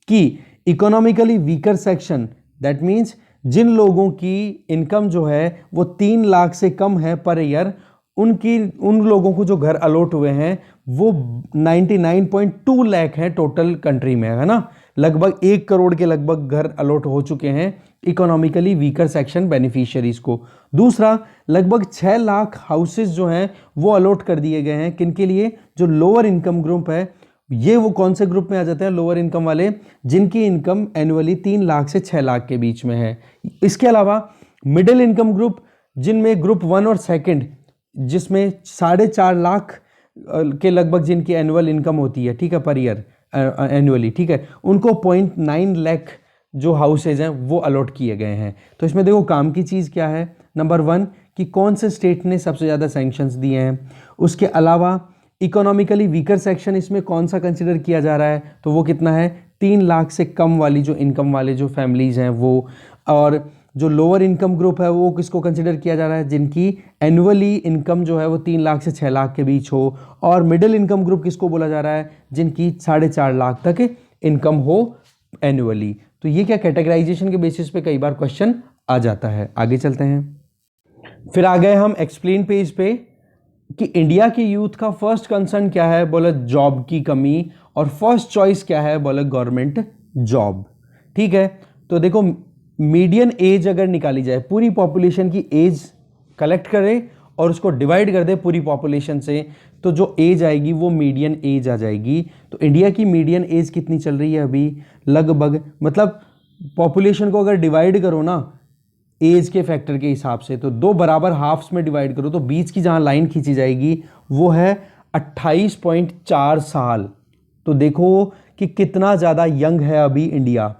[SPEAKER 1] कि economically weaker section, that means जिन लोगों की इनकम जो है वो 3 लाख से कम है पर ईयर, उन लोगों को जो घर अलॉट हुए हैं वो 99.2 लाख हैं टोटल कंट्री में, है ना। लगभग 1 करोड़ के लगभग घर अलॉट हो चुके हैं इकोनॉमिकली वीकर सेक्शन बेनिफिशियरीज को। दूसरा, लगभग 6 लाख हाउसेस जो हैं वो अलॉट कर दिए गए हैं किन के लिए, जो लोअर इनकम ग्रुप है। ये वो कौन से ग्रुप में आ जाते हैं, लोअर इनकम वाले, जिनकी इनकम एनुअली 3 लाख से 6 लाख के बीच में है। इसके अलावा मिडिल इनकम ग्रुप, जिनमें ग्रुप 1 और सेकंड, जिसमें 4.5 लाख के लगभग जिनकी एनुअल इनकम होती है, ठीक है, पर ईयर एनुअली, ठीक है, उनको 0.9 लाख जो हाउसेज हैं वो अलॉट किए गए हैं। तो इसमें देखो काम की चीज़ क्या है, नंबर 1 कि कौन से स्टेट ने सबसे ज़्यादा सैंक्शंस दिए हैं। उसके अलावा इकोनॉमिकली वीकर सेक्शन इसमें कौन सा कंसिडर किया जा रहा है, तो वो कितना है, 3 लाख से कम वाली जो इनकम वाले जो फैमिलीज़ हैं वो। और जो लोअर इनकम ग्रुप है वो किसको कंसिडर किया जा रहा है, जिनकी एनुअली इनकम जो है वो 3 लाख से 6 लाख के बीच हो। और मिडिल इनकम ग्रुप किसको बोला जा रहा है, जिनकी 4.5 लाख तक इनकम हो एनुअली। तो ये क्या कैटेगराइजेशन के बेसिस पे कई बार क्वेश्चन आ जाता है। आगे चलते हैं, फिर आ गए हम एक्सप्लेन पेज पे कि इंडिया के यूथ का फर्स्ट कंसर्न क्या है, बोला जॉब की कमी, और फर्स्ट चॉइस क्या है, बोला गवर्नमेंट जॉब। ठीक है, तो देखो मीडियन एज अगर निकाली जाए, पूरी पॉपुलेशन की एज कलेक्ट करे और उसको डिवाइड कर दे पूरी पॉपुलेशन से, तो जो एज आएगी वो मीडियन एज आ जाएगी। तो इंडिया की मीडियन एज कितनी चल रही है अभी, लगभग, मतलब पॉपुलेशन को अगर डिवाइड करो ना एज के फैक्टर के हिसाब से, तो 2 बराबर हाफ्स में डिवाइड करो, तो बीच की जहाँ लाइन खींची जाएगी वो है 28.4 साल। तो देखो कि कितना ज़्यादा यंग है अभी इंडिया।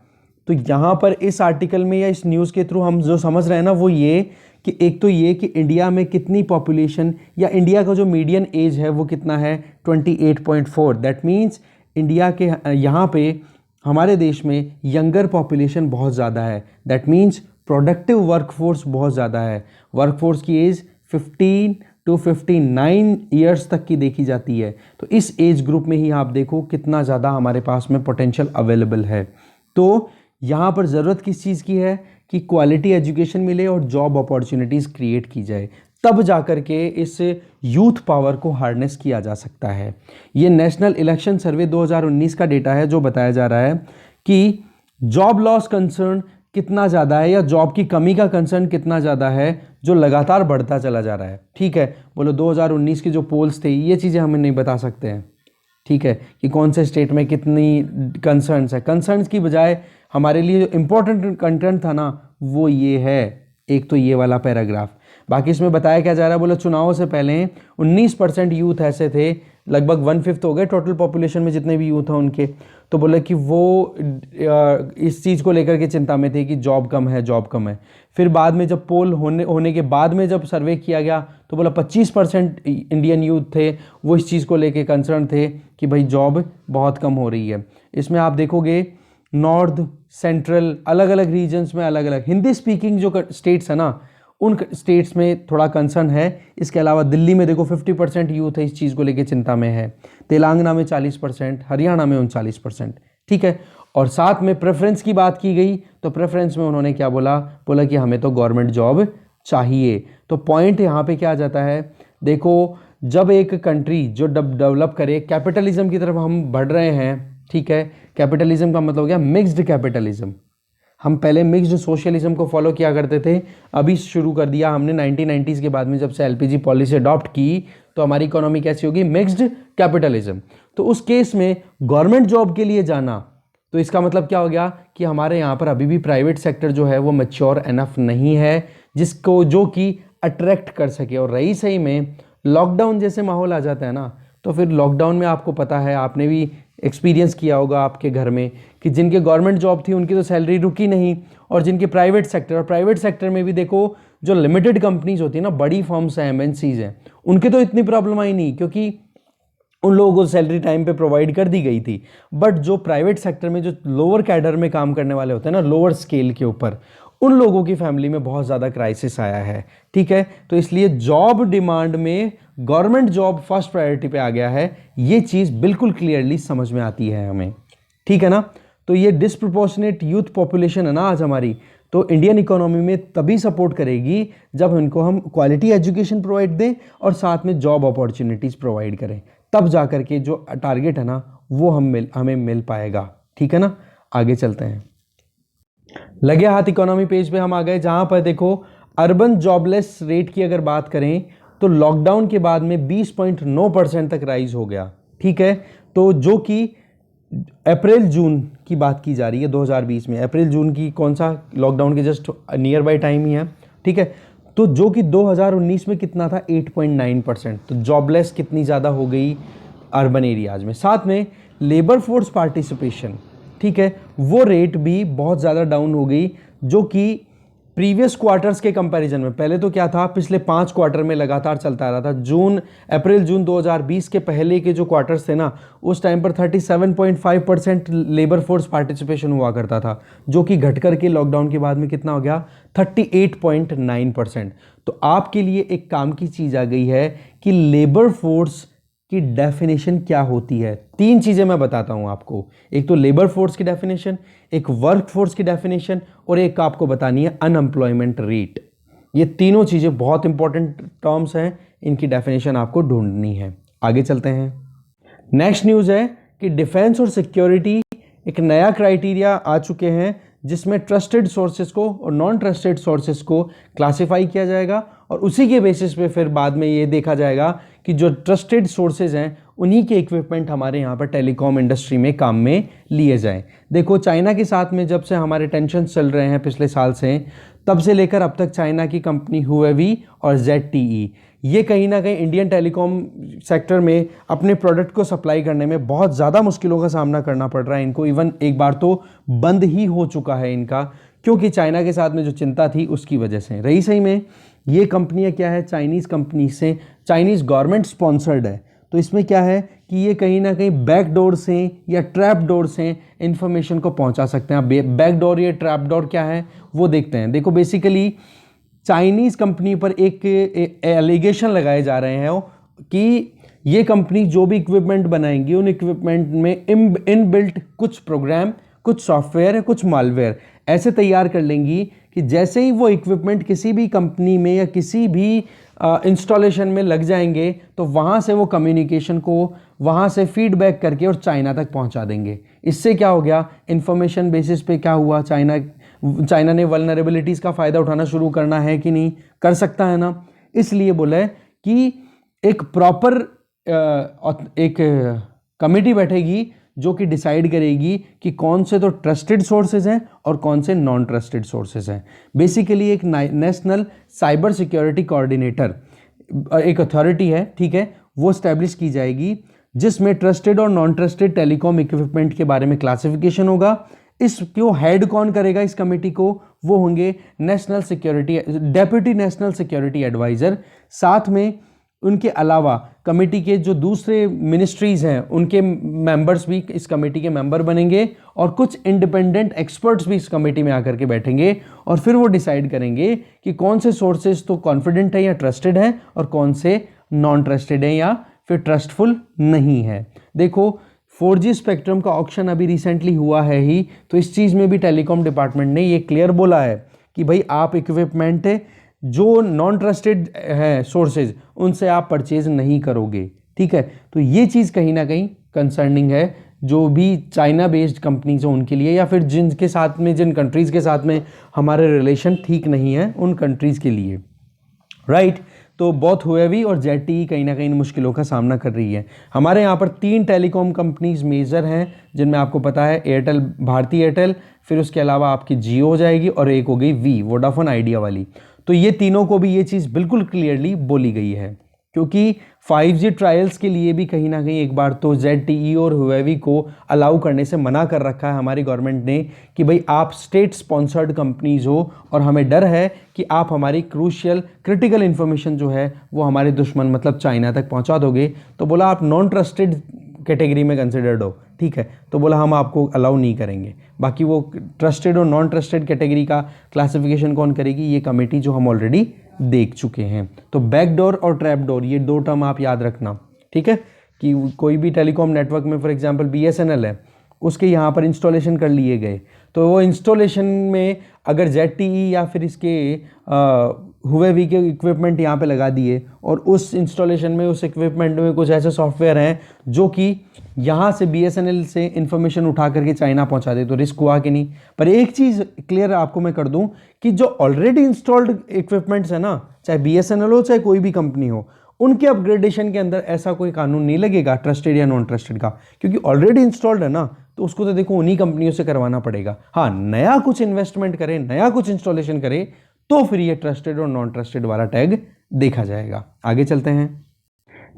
[SPEAKER 1] तो यहाँ पर इस आर्टिकल में या इस न्यूज़ के थ्रू हम जो समझ रहे हैं ना वो ये कि एक तो ये कि इंडिया में कितनी पॉपुलेशन या इंडिया का जो मीडियन एज है वो कितना है, 28.4। दैट मीन्स इंडिया के यहाँ पे हमारे देश में यंगर पॉपुलेशन बहुत ज़्यादा है। दैट मीन्स प्रोडक्टिव वर्कफोर्स बहुत ज़्यादा है। वर्कफोर्स की एज 15 to 59 ईयर्स तक की देखी जाती है। तो इस एज ग्रुप में ही आप देखो कितना ज़्यादा हमारे पास में पोटेंशियल अवेलेबल है। तो यहाँ पर ज़रूरत किस चीज़ की है कि क्वालिटी एजुकेशन मिले और जॉब अपॉर्चुनिटीज़ क्रिएट की जाए, तब जाकर के इस यूथ पावर को हार्नेस किया जा सकता है। ये नेशनल इलेक्शन सर्वे 2019 का डेटा है जो बताया जा रहा है कि जॉब लॉस कंसर्न कितना ज़्यादा है या जॉब की कमी का कंसर्न कितना ज़्यादा है, जो लगातार बढ़ता चला जा रहा है। ठीक है, बोलो 2019 के जो पोल्स थे ये चीज़ें हमें नहीं बता सकते हैं, ठीक है, कि कौन से स्टेट में कितनी कंसर्न्स है। कंसर्न्स की बजाय हमारे लिए जो इम्पोर्टेंट कंटेंट था ना वो ये है, एक तो ये वाला पैराग्राफ। बाकी इसमें बताया क्या जा रहा है, बोला चुनावों से पहले 19% यूथ ऐसे थे, लगभग 1/5 हो गए टोटल पॉपुलेशन में जितने भी यूथ हैं उनके, तो बोला कि वो इस चीज़ को लेकर के चिंता में थे कि जॉब कम है, जॉब कम है। फिर बाद में जब पोल होने के बाद में जब सर्वे किया गया तो बोला 25% इंडियन यूथ थे वो इस चीज़ को लेके कंसर्न थे कि भाई जॉब बहुत कम हो रही है। इसमें आप देखोगे नॉर्थ सेंट्रल अलग अलग रीजन्स में अलग अलग हिंदी स्पीकिंग जो स्टेट्स है ना उन स्टेट्स में थोड़ा कंसर्न है। इसके अलावा दिल्ली में देखो 50% यूथ है इस चीज़ को लेके चिंता में है, तेलंगाना में 40%, हरियाणा में 39%, ठीक है। और साथ में प्रेफरेंस की बात की गई, तो प्रेफरेंस में उन्होंने क्या बोला कि हमें तो गवर्नमेंट जॉब चाहिए। तो पॉइंट यहाँ पे क्या आ जाता है, देखो जब एक कंट्री जो डेवलप करे, कैपिटलिज्म की तरफ हम बढ़ रहे हैं, ठीक है, कैपिटलिज्म का मतलब हो गया मिक्स्ड कैपिटलिज्म। हम पहले मिक्स्ड सोशलिज्म को फॉलो किया करते थे, अभी शुरू कर दिया हमने 1990s के बाद में, जब से एलपीजी पॉलिसी अडॉप्ट की तो हमारी इकोनॉमी कैसी होगी, मिक्स्ड कैपिटलिज्म। तो उस केस में गवर्नमेंट जॉब के लिए जाना, तो इसका मतलब क्या हो गया कि हमारे यहाँ पर अभी भी प्राइवेट सेक्टर जो है वो मैच्योर एनफ नहीं है जिसको जो कि अट्रैक्ट कर सके। और रही सही में लॉकडाउन जैसे माहौल आ जाता है ना, तो फिर लॉकडाउन में आपको पता है, आपने भी एक्सपीरियंस किया होगा आपके घर में, कि जिनके गवर्नमेंट जॉब थी उनकी तो सैलरी रुकी नहीं, और जिनके प्राइवेट सेक्टर में भी देखो जो लिमिटेड कंपनीज होती है ना, बड़ी फर्म्स हैं, एमएनसीज हैं, उनकी तो इतनी प्रॉब्लम आई नहीं क्योंकि उन लोगों को सैलरी टाइम पे प्रोवाइड कर दी गई थी। बट जो प्राइवेट सेक्टर में जो लोअर कैडर में काम करने वाले होते हैं ना, लोअर स्केल के ऊपर, उन लोगों की फैमिली में बहुत ज़्यादा क्राइसिस आया है, ठीक है। तो इसलिए जॉब डिमांड में गवर्नमेंट जॉब फर्स्ट प्रायोरिटी पे आ गया है, ये चीज़ बिल्कुल क्लियरली समझ में आती है हमें, ठीक है ना। तो ये डिस्प्रपोर्शनेट यूथ पॉपुलेशन है ना आज हमारी, तो इंडियन इकोनॉमी में तभी सपोर्ट करेगी जब इनको हम क्वालिटी एजुकेशन प्रोवाइड दें और साथ में जॉब अपॉर्चुनिटीज़ प्रोवाइड करें, तब जा करके जो टारगेट है ना वो हमें मिल पाएगा, ठीक है ना। आगे चलते हैं, लगे हाथ इकोनॉमी पेज पे हम आ गए, जहां पर देखो अर्बन जॉबलेस रेट की अगर बात करें तो लॉकडाउन के बाद में 20.9% तक राइज हो गया, ठीक है। तो जो कि अप्रैल जून की बात की जा रही है 2020 में, अप्रैल जून की कौन सा, लॉकडाउन के जस्ट नियर बाय टाइम ही है, ठीक है। तो जो कि 2019 में कितना था, 8.9%। तो जॉबलेस कितनी ज़्यादा हो गई अर्बन एरियाज में। साथ में लेबर फोर्स पार्टिसिपेशन, ठीक है, वो रेट भी बहुत ज़्यादा डाउन हो गई, जो कि प्रीवियस क्वार्टर्स के कंपैरिजन में, पहले तो क्या था, पिछले 5 क्वार्टर में लगातार चलता रहा था। अप्रैल जून 2020 के पहले के जो क्वार्टर्स थे ना, उस टाइम पर 37.5% लेबर फोर्स पार्टिसिपेशन हुआ करता था, जो कि घट करके लॉकडाउन के बाद में कितना हो गया, 38.9%। तो आपके लिए एक काम की चीज़ आ गई है कि लेबर फोर्स की डेफिनेशन क्या होती है। 3 चीज़ें मैं बताता हूं आपको, एक तो लेबर फोर्स की डेफिनेशन, एक वर्क फोर्स की डेफिनेशन, और एक आपको बतानी है अनएम्प्लॉयमेंट रेट। ये तीनों चीज़ें बहुत इंपॉर्टेंट टर्म्स हैं, इनकी डेफिनेशन आपको ढूंढनी है। आगे चलते हैं, नेक्स्ट न्यूज़ है कि डिफेंस और सिक्योरिटी एक नया क्राइटेरिया आ चुके हैं, जिसमें ट्रस्टेड सोर्सेज को और नॉन ट्रस्टेड सोर्सेज को क्लासिफाई किया जाएगा, और उसी के बेसिस पे फिर बाद में ये देखा जाएगा कि जो ट्रस्टेड सोर्सेज हैं उन्हीं के इक्विपमेंट हमारे यहाँ पर टेलीकॉम इंडस्ट्री में काम में लिए जाएं। देखो चाइना के साथ में जब से हमारे टेंशन चल रहे हैं पिछले साल से, तब से लेकर अब तक चाइना की कंपनी हुएवी और ZTE, ये कहीं ना कहीं इंडियन टेलीकॉम सेक्टर में अपने प्रोडक्ट को सप्लाई करने में बहुत ज़्यादा मुश्किलों का सामना करना पड़ रहा है इनको। इवन एक बार तो बंद ही हो चुका है इनका, क्योंकि चाइना के साथ में जो चिंता थी उसकी वजह से। रही सही में ये कंपनियां क्या है, चाइनीज़ कंपनी से, चाइनीज़ गवर्नमेंट स्पॉन्सर्ड है। तो इसमें क्या है कि ये कहीं ना कहीं बैक डोर से या ट्रैप डोर से इंफॉर्मेशन को पहुंचा सकते हैं। बैक डोर या ट्रैप डोर क्या है वो देखते हैं। देखो बेसिकली चाइनीज़ कंपनी पर एक एलिगेशन लगाए जा रहे हैं कि ये कंपनी जो भी इक्विपमेंट बनाएंगी उन इक्विपमेंट में इनबिल्ट कुछ प्रोग्राम, कुछ सॉफ्टवेयर है, कुछ मालवेयर ऐसे तैयार कर लेंगी कि जैसे ही वो इक्विपमेंट किसी भी कंपनी में या किसी भी इंस्टॉलेशन में लग जाएंगे तो वहाँ से वो कम्युनिकेशन को वहाँ से फीडबैक करके और चाइना तक पहुँचा देंगे। इससे क्या हो गया, इंफॉर्मेशन बेसिस पे क्या हुआ, चाइना ने वल्नरेबिलिटीज़ का फ़ायदा उठाना शुरू करना है कि नहीं, कर सकता है ना। इसलिए बोला है कि एक प्रॉपर एक कमेटी बैठेगी जो कि डिसाइड करेगी कि कौन से तो ट्रस्टेड सोर्सेज हैं और कौन से नॉन ट्रस्टेड सोर्सेज हैं। बेसिकली एक नेशनल साइबर सिक्योरिटी कोऑर्डिनेटर एक अथॉरिटी है, ठीक है, वो स्टैब्लिश की जाएगी, जिसमें ट्रस्टेड और नॉन ट्रस्टेड टेलीकॉम इक्विपमेंट के बारे में क्लासिफिकेशन होगा। इसको हेड कौन करेगा इस कमेटी को, वो होंगे national security deputy national security adviser. साथ में उनके अलावा कमेटी के जो दूसरे मिनिस्ट्रीज़ हैं उनके मेंबर्स भी इस कमेटी के मेंबर बनेंगे, और कुछ इंडिपेंडेंट एक्सपर्ट्स भी इस कमेटी में आकर के बैठेंगे, और फिर वो डिसाइड करेंगे कि कौन से सोर्सेज तो कॉन्फिडेंट है या ट्रस्टेड है और कौन से नॉन ट्रस्टेड है या फिर ट्रस्टफुल नहीं है। देखो 4G स्पेक्ट्रम का ऑक्शन अभी रिसेंटली हुआ है ही, तो इस चीज़ में भी टेलीकॉम डिपार्टमेंट ने ये क्लियर बोला है कि भाई आप इक्विपमेंट जो नॉन ट्रस्टेड है सोर्सेज उनसे आप परचेज नहीं करोगे, ठीक है। तो ये चीज़ कहीं ना कहीं कंसर्निंग है जो भी चाइना बेस्ड कंपनीज हैं उनके लिए, या फिर जिनके साथ में, जिन कंट्रीज़ के साथ में हमारे रिलेशन ठीक नहीं है उन कंट्रीज़ के लिए, राइट। तो बहुत हुएवी और जेटी कहीं ना कहीं इन मुश्किलों का सामना कर रही है। हमारे यहाँ पर 3 टेलीकॉम कंपनीज मेजर हैं जिनमें आपको पता है एयरटेल, भारती एयरटेल, फिर उसके अलावा आपकी जियो हो जाएगी और एक हो गई वी, वोडाफोन आइडिया वाली। तो ये तीनों को भी ये चीज़ बिल्कुल क्लियरली बोली गई है, क्योंकि 5G ट्रायल्स के लिए भी कहीं ना कहीं एक बार तो ZTE और हुएवी को अलाउ करने से मना कर रखा है हमारी गवर्नमेंट ने कि भाई आप स्टेट स्पॉन्सर्ड कंपनीज हो और हमें डर है कि आप हमारी क्रूशियल क्रिटिकल इन्फॉर्मेशन जो है वो हमारे दुश्मन मतलब चाइना तक पहुंचा दोगे। तो बोला आप नॉन ट्रस्टेड कैटेगरी में कंसिडर्ड हो, ठीक है, तो बोला हम आपको अलाउ नहीं करेंगे। बाकी वो ट्रस्टेड और नॉन ट्रस्टेड कैटेगरी का क्लासिफिकेशन कौन करेगी, ये कमेटी जो हम ऑलरेडी देख चुके हैं। तो बैकडोर और ट्रैपडोर ये 2 टर्म आप याद रखना, ठीक है, कि कोई भी टेलीकॉम नेटवर्क में फॉर एग्जांपल BSNL है, उसके यहाँ पर इंस्टॉलेशन कर लिए गए, तो वो इंस्टॉलेशन में अगर ZTE या फिर इसके हुएवी के इक्विपमेंट यहाँ पे लगा दिए और उस इंस्टॉलेशन में, उस इक्विपमेंट में कुछ ऐसे सॉफ्टवेयर हैं जो कि यहाँ से BSNL से इंफॉर्मेशन उठा करके चाइना पहुँचा दे, तो रिस्क हुआ कि नहीं। पर एक चीज़ क्लियर आपको मैं कर दूँ कि जो ऑलरेडी इंस्टॉल्ड इक्विपमेंट्स है ना, चाहे BSNL हो चाहे कोई भी कंपनी हो, उनके अपग्रेडेशन के अंदर ऐसा कोई कानून नहीं लगेगा ट्रस्टेड या नॉन ट्रस्टेड का, क्योंकि ऑलरेडी इंस्टॉल्ड है ना, तो उसको तो देखो उन्हीं कंपनियों से करवाना पड़ेगा। हाँ, नया कुछ इन्वेस्टमेंट करे, नया कुछ इंस्टॉलेशन करे, तो फिर ये ट्रस्टेड और नॉन ट्रस्टेड वाला टैग देखा जाएगा। आगे चलते हैं।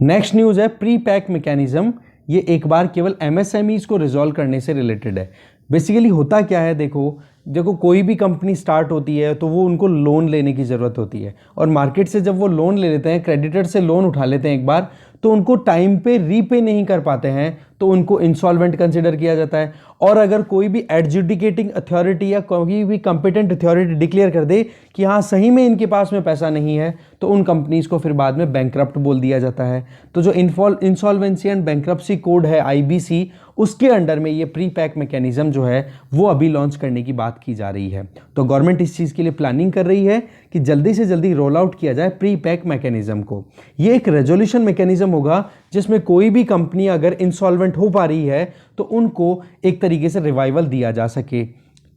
[SPEAKER 1] नेक्स्ट न्यूज़ है प्री पैक मैकेनिज्म। ये एक बार केवल MSMEs को रिजॉल्व करने से रिलेटेड है। बेसिकली होता क्या है, देखो कोई भी कंपनी स्टार्ट होती है तो वो उनको लोन लेने की ज़रूरत होती है, और मार्केट से जब वो लोन ले लेते हैं, क्रेडिटर से लोन उठा लेते हैं एक बार, तो उनको टाइम पे रीपे नहीं कर पाते हैं तो उनको इंसॉल्वेंट कंसिडर किया जाता है। और अगर कोई भी एडजुडिकेटिंग अथॉरिटी या कोई भी कंपिटेंट अथॉरिटी डिक्लेयर कर दे कि हाँ सही में इनके पास में पैसा नहीं है, तो उन कंपनीज को फिर बाद में बैंकरप्ट बोल दिया जाता है। तो जो इंसॉल्वेंसी एंड बैंकरप्सी कोड है IBC, उसके अंडर में ये प्री पैक मैकेनिज्म जो है वो अभी लॉन्च करने की बात की जा रही है। तो गवर्नमेंट इस चीज़ के लिए प्लानिंग कर रही है कि जल्दी से जल्दी रोल आउट किया जाए प्री पैक मैकेनिज्म को। ये एक रेजोल्यूशन मैकेनिज्म होगा जिसमें कोई भी कंपनी अगर इंसॉल्वेंट हो पा रही है तो उनको एक तरीके से रिवाइवल दिया जा सके,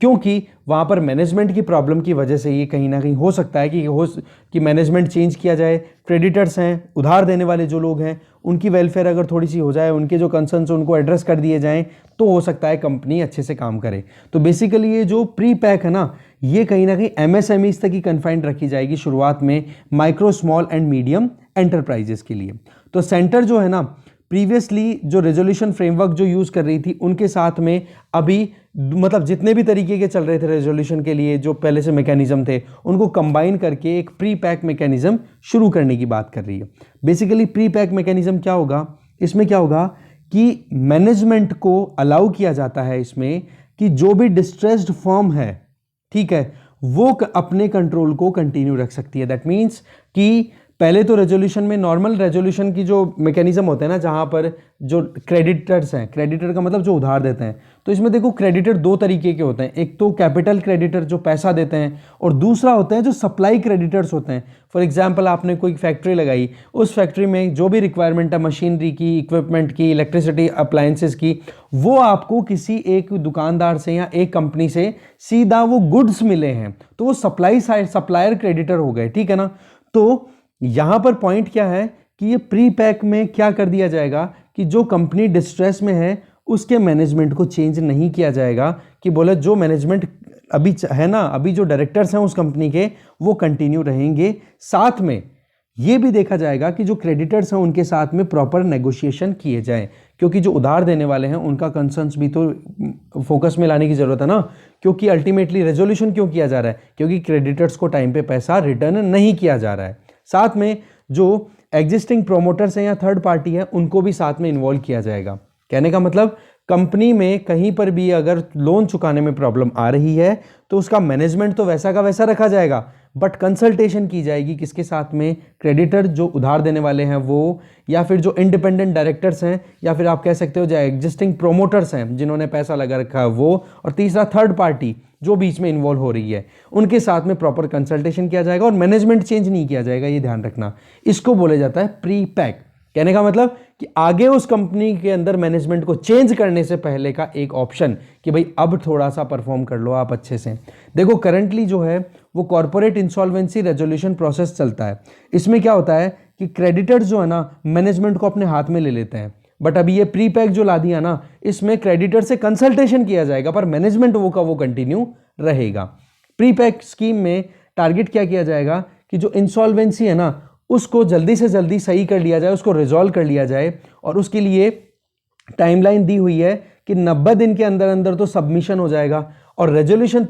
[SPEAKER 1] क्योंकि वहाँ पर मैनेजमेंट की प्रॉब्लम की वजह से ये कहीं ना कहीं हो सकता है कि मैनेजमेंट चेंज किया जाए। क्रेडिटर्स हैं, उधार देने वाले जो लोग हैं, उनकी वेलफेयर अगर थोड़ी सी हो जाए, उनके जो कंसर्न्स उनको एड्रेस कर दिए जाएं, तो हो सकता है कंपनी अच्छे से काम करे। तो बेसिकली ये जो प्री पैक है ना, ये कहीं ना कहीं MSMEs तक ही कन्फाइंड रखी जाएगी शुरुआत में, micro small and medium enterprises के लिए। तो सेंटर जो है ना, प्रीवियसली जो रेजोल्यूशन फ्रेमवर्क जो यूज़ कर रही थी उनके साथ में अभी मतलब जितने भी तरीके के चल रहे थे रेजोल्यूशन के लिए, जो पहले से मैकेनिज्म थे, उनको कंबाइन करके एक प्री पैक मैकेनिज्म शुरू करने की बात कर रही है। बेसिकली प्री पैक मैकेनिज्म क्या होगा, इसमें क्या होगा कि मैनेजमेंट को अलाउ किया जाता है इसमें कि जो भी डिस्ट्रेस्ड फर्म है, ठीक है, वो अपने कंट्रोल को कंटिन्यू रख सकती है। दैट मीन्स कि पहले तो रेजोल्यूशन में, नॉर्मल रेजोल्यूशन की जो मैकेनिज्म होते हैं ना, जहाँ पर जो क्रेडिटर्स हैं, क्रेडिटर का मतलब जो उधार देते हैं, तो इसमें देखो क्रेडिटर 2 तरीके के होते हैं। एक तो कैपिटल क्रेडिटर जो पैसा देते हैं, और दूसरा होते हैं जो सप्लाई क्रेडिटर्स होते हैं। फॉर एग्जांपल आपने कोई फैक्ट्री लगाई, उस फैक्ट्री में जो भी रिक्वायरमेंट है मशीनरी की, इक्विपमेंट की, इलेक्ट्रिसिटी अप्लायंसेस की, वो आपको किसी एक दुकानदार से या एक कंपनी से सीधा वो गुड्स मिले हैं, तो वो सप्लाई साइड सप्लायर क्रेडिटर हो गए, ठीक है ना। तो यहां पर पॉइंट क्या है कि ये प्री पैक में क्या कर दिया जाएगा कि जो कंपनी डिस्ट्रेस में है उसके मैनेजमेंट को चेंज नहीं किया जाएगा, कि बोले जो मैनेजमेंट अभी है ना, अभी जो डायरेक्टर्स हैं उस कंपनी के, वो कंटिन्यू रहेंगे। साथ में ये भी देखा जाएगा कि जो क्रेडिटर्स हैं उनके साथ में प्रॉपर नेगोशिएशन किए जाएं, क्योंकि जो उधार देने वाले हैं उनका कंसर्न्स भी तो फोकस में लाने की जरूरत है ना। क्योंकि अल्टीमेटली रेजोल्यूशन क्यों किया जा रहा है, क्योंकि क्रेडिटर्स को टाइम पे पैसा रिटर्न नहीं किया जा रहा है। साथ में जो एग्जिस्टिंग प्रोमोटर्स हैं या थर्ड पार्टी है, उनको भी साथ में इन्वॉल्व किया जाएगा। कहने का मतलब कंपनी में कहीं पर भी अगर लोन चुकाने में प्रॉब्लम आ रही है तो उसका मैनेजमेंट तो वैसा का वैसा रखा जाएगा, बट कंसल्टेशन की जाएगी किसके साथ में, क्रेडिटर जो उधार देने वाले हैं वो, या फिर जो इंडिपेंडेंट डायरेक्टर्स हैं, या फिर आप कह सकते हो जो एग्जिस्टिंग प्रोमोटर्स हैं जिन्होंने पैसा लगा रखा है वो, और तीसरा थर्ड पार्टी जो बीच में इन्वॉल्व हो रही है, उनके साथ में प्रॉपर कंसल्टेशन किया जाएगा और मैनेजमेंट चेंज नहीं किया जाएगा, ये ध्यान रखना। इसको बोले जाता है प्री पैक। कहने का मतलब कि आगे उस कंपनी के अंदर मैनेजमेंट को चेंज करने से पहले का एक ऑप्शन कि भाई अब थोड़ा सा परफॉर्म कर लो आप अच्छे से। देखो करंटली जो है वो कॉर्पोरेट इंसॉल्वेंसी रेजोल्यूशन प्रोसेस चलता है। इसमें क्या होता है कि क्रेडिटर्स जो है ना मैनेजमेंट को अपने हाथ में ले लेते हैं, बट अभी ये प्री पैक जो ला दिया ना इसमें क्रेडिटर से कंसल्टेशन किया जाएगा पर मैनेजमेंट वो का वो कंटिन्यू रहेगा। प्री पैक स्कीम में टारगेट क्या किया जाएगा कि जो इंसॉल्वेंसी है ना उसको जल्दी से जल्दी सही कर लिया जाए, उसको रिजॉल्व कर लिया जाए, और उसके लिए टाइमलाइन दी हुई है कि 90 दिन के अंदर अंदर तो सबमिशन हो जाएगा, और रेजोल्यूशन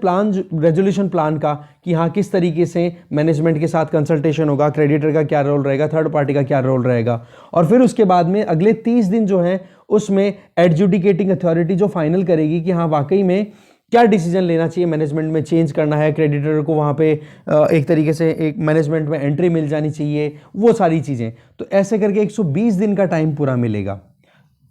[SPEAKER 1] प्लान का कि हाँ किस तरीके से मैनेजमेंट के साथ कंसल्टेशन होगा, क्रेडिटर का क्या रोल रहेगा, थर्ड पार्टी का क्या रोल रहेगा, और फिर उसके बाद में अगले 30 दिन जो है उसमें एडजुडिकेटिंग अथॉरिटी जो फाइनल करेगी कि हाँ वाकई में क्या डिसीजन लेना चाहिए, मैनेजमेंट में चेंज करना है, क्रेडिटर को वहाँ पे एक तरीके से एक मैनेजमेंट में एंट्री मिल जानी चाहिए, वो सारी चीज़ें। तो ऐसे करके 120 दिन का टाइम पूरा मिलेगा।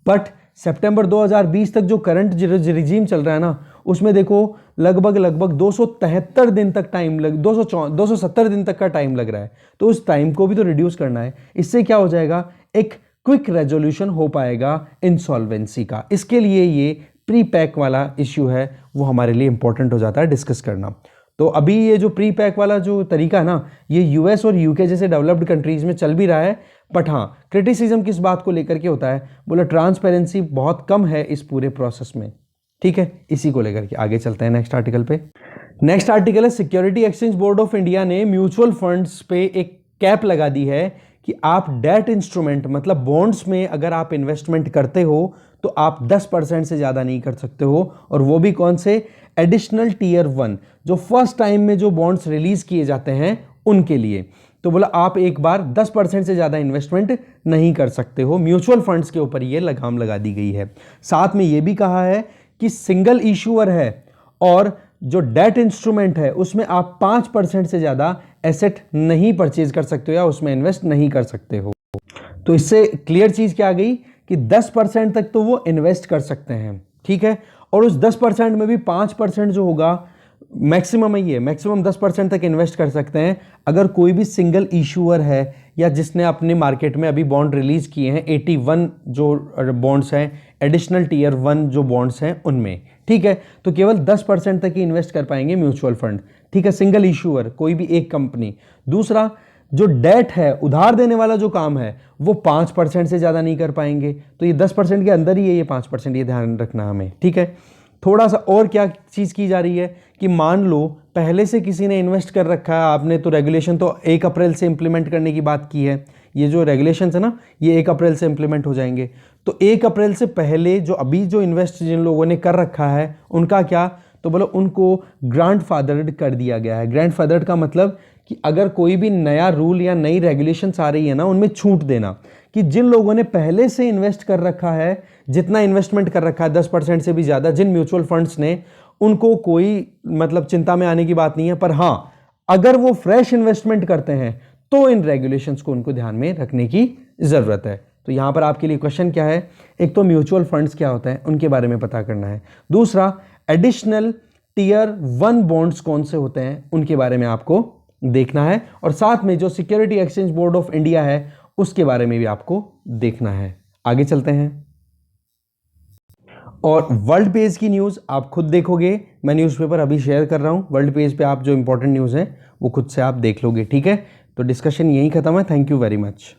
[SPEAKER 1] बट सितंबर 2020 तक जो करंट रिजीम चल रहा है ना उसमें देखो लगभग 273 दिन तक टाइम 270 दिन तक का टाइम लग रहा है। तो उस टाइम को भी तो रिड्यूस करना है। इससे क्या हो जाएगा, एक क्विक रेजोल्यूशन हो पाएगा इंसॉल्वेंसी का। इसके लिए ये प्री पैक वाला इश्यू है वो हमारे लिए इंपॉर्टेंट हो जाता है डिस्कस करना। तो अभी ये जो प्री पैक वाला जो तरीका है ना ये यूएस और यूके जैसे डेवलप्ड कंट्रीज में चल भी रहा है, बट हाँ क्रिटिसिज्म किस बात को लेकर के होता है, बोला ट्रांसपेरेंसी बहुत कम है इस पूरे प्रोसेस में। ठीक है, इसी को लेकर के आगे चलते हैं नेक्स्ट आर्टिकल पे। नेक्स्ट आर्टिकल है security exchange board of India ने म्यूचुअल फंड्स पे एक कैप लगा दी है कि आप डेट इंस्ट्रूमेंट मतलब बॉन्ड्स में अगर आप इन्वेस्टमेंट करते हो तो आप 10% से ज़्यादा नहीं कर सकते हो, और वो भी कौन से, एडिशनल टीयर 1 जो फर्स्ट टाइम में जो बॉन्ड्स रिलीज किए जाते हैं उनके लिए। तो बोला आप एक बार 10% से ज़्यादा इन्वेस्टमेंट नहीं कर सकते हो। म्यूचुअल फंड्स के ऊपर ये लगाम लगा दी गई है। साथ में ये भी कहा है कि सिंगल इशूअर है और जो डेट इंस्ट्रूमेंट है उसमें आप 5% से ज़्यादा एसेट नहीं परचेज कर सकते हो या उसमें इन्वेस्ट नहीं कर सकते हो। तो इससे क्लियर चीज़ क्या आ गई कि 10% तक तो वो इन्वेस्ट कर सकते हैं। ठीक है, और उस 10% में भी 5% जो होगा मैक्सिमम है, ये मैक्सिमम 10% तक इन्वेस्ट कर सकते हैं अगर कोई भी सिंगल इशूअर है या जिसने अपने मार्केट में अभी बॉन्ड रिलीज किए हैं 81 जो बॉन्ड्स हैं, एडिशनल टीयर 1 जो बॉन्ड्स हैं उनमें। ठीक है, तो केवल 10% तक ही इन्वेस्ट कर पाएंगे म्यूचुअल फंड। ठीक है, सिंगल इशूअर कोई भी एक कंपनी। दूसरा जो डेट है, उधार देने वाला जो काम है वो 5% से ज़्यादा नहीं कर पाएंगे। तो ये 10% के अंदर ही है ये 5%, ये ध्यान रखना हमें। ठीक है, थोड़ा सा और क्या चीज़ की जा रही है कि मान लो पहले से किसी ने इन्वेस्ट कर रखा है, आपने तो रेगुलेशन तो 1 अप्रैल से इंप्लीमेंट करने की बात की है। ये जो रेगुलेशंस है ना ये 1 अप्रैल से इंप्लीमेंट हो जाएंगे। तो 1 अप्रैल से पहले जो अभी जो इन्वेस्ट जिन लोगों ने कर रखा है उनका क्या, तो बोलो उनको ग्रैंडफादर्ड कर दिया गया है। ग्रैंडफादर्ड का मतलब कि अगर कोई भी नया रूल या नई रेगुलेशंस आ रही है ना उनमें छूट देना, कि जिन लोगों ने पहले से इन्वेस्ट कर रखा है, जितना इन्वेस्टमेंट कर रखा है 10% से भी ज़्यादा जिन म्यूचुअल फंड्स ने, उनको कोई मतलब चिंता में आने की बात नहीं है। पर हाँ अगर वो फ्रेश इन्वेस्टमेंट करते हैं तो इन रेगुलेशंस को उनको ध्यान में रखने की ज़रूरत है। तो यहाँ पर आपके लिए क्वेश्चन क्या है, एक तो म्यूचुअल फंड्स क्या होता है उनके बारे में पता करना है, दूसरा एडिशनल टीयर 1 बॉन्ड्स कौन से होते हैं उनके बारे में आपको देखना है, और साथ में जो security exchange board of India है उसके बारे में भी आपको देखना है। आगे चलते हैं, और वर्ल्ड पेज की न्यूज़ आप खुद देखोगे, मैं न्यूज़पेपर अभी शेयर कर रहा हूँ, वर्ल्ड पेज पे आप जो इंपॉर्टेंट न्यूज़ है वो खुद से आप देख लोगे। ठीक है, तो डिस्कशन यहीं खत्म है। Thank you very much.